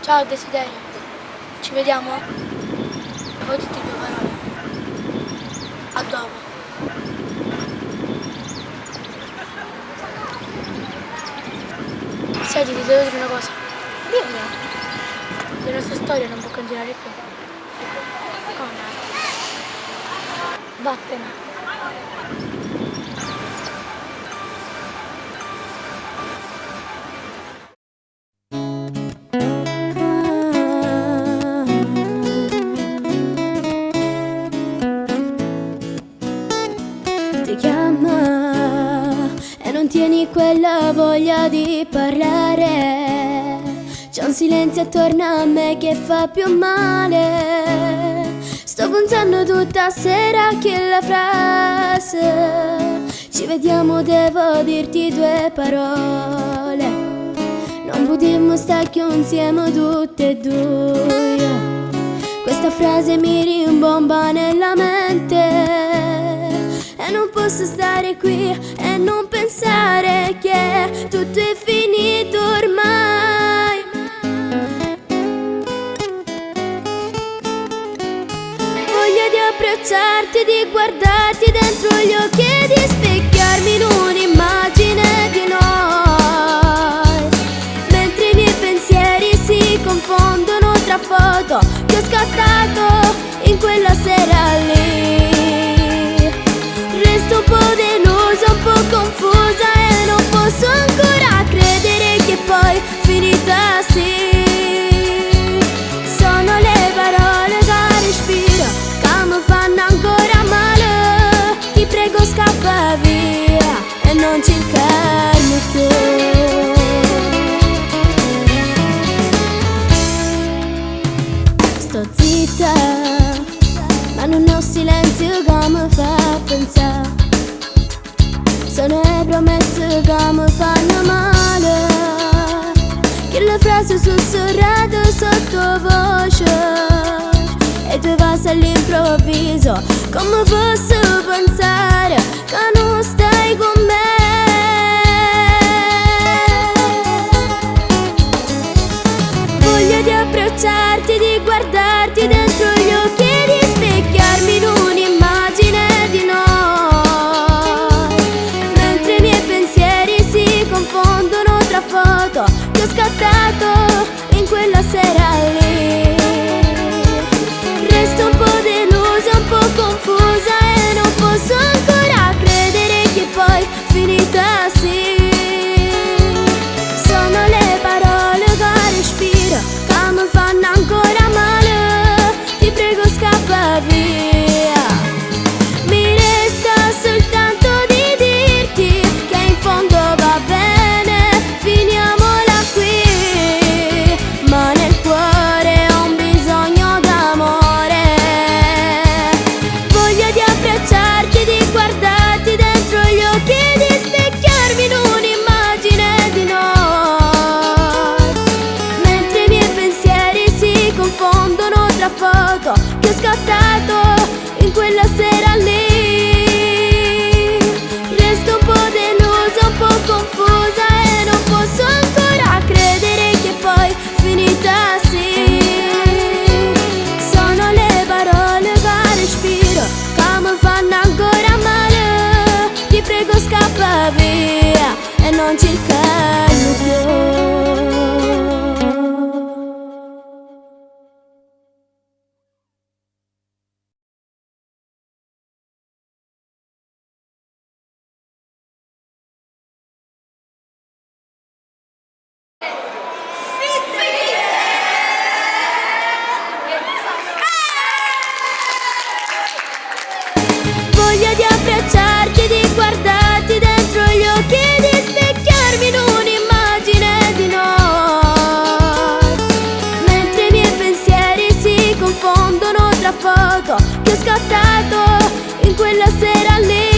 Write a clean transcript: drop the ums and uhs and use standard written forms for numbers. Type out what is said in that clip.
Ciao Desiderio, ci vediamo? Poi dite due parole. A dopo. Senti, ti devo dire una cosa. Dimmi. Le nostre storie non può continuare più. Come? Vattene. Ti chiama e non tieni quella voglia di parlare. C'è un silenzio attorno a me che fa più male. Sto pensando tutta sera che la frase ci vediamo, devo dirti due parole. Non potremmo stare più insieme tutte e due. Questa frase mi rimbomba nella mente e non posso stare qui e non pensare che tutto è finito ormai. Voglia di abbracciarti, di guardarti dentro gli occhi e di specchiarmi in un'immagine di noi, mentre i miei pensieri si confondono tra foto che ho scattato in quella sera lì. Resto un po' delusa, un po' confusa e non posso ancora credere che poi finita sì. Sono le parole che respiro che mi fanno ancora male. Ti prego scappa via e non cercarmi più. Sto zitta, ma non ho silenzio che mi fa pensare. Sono le promesse che mi fanno male, che le frasi sussurrate sottovoce e tu vas all'improvviso. Come posso pensare che non stai con me? Voglia di abbracciarti, di guardarti dentro gli occhi e di specchiarmi in un'immagine di noi, mentre i miei pensieri si confondono tra foto che ho scattato in quella sera lì. Resto un po' delusa, un po' confusa e non posso ancora credere che poi finita sì. Sono le parole che respiro che mi fanno ancora male. Ti prego scappa via. Mi resta soltanto di dirti che in fondo va bene, finiamola qui, ma nel cuore ho un bisogno d'amore. Voglia di abbracciarti, di guardarti dentro gli occhi e di specchiarmi in un'immagine di noi, mentre i miei pensieri si confondono tra foto che ho scattato in quella sera lì. Resto un po' delusa, un po' confusa e non posso ancora credere che poi finita sì. Sono le parole che respiro che mi fanno ancora male. Ti prego scappa via e non cercarmi più. Voglia di abbracciarti, di guardarti dentro gli occhi e di specchiarmi in un'immagine di noi, mentre i miei pensieri si confondono tra foto che ho scattato in quella sera lì.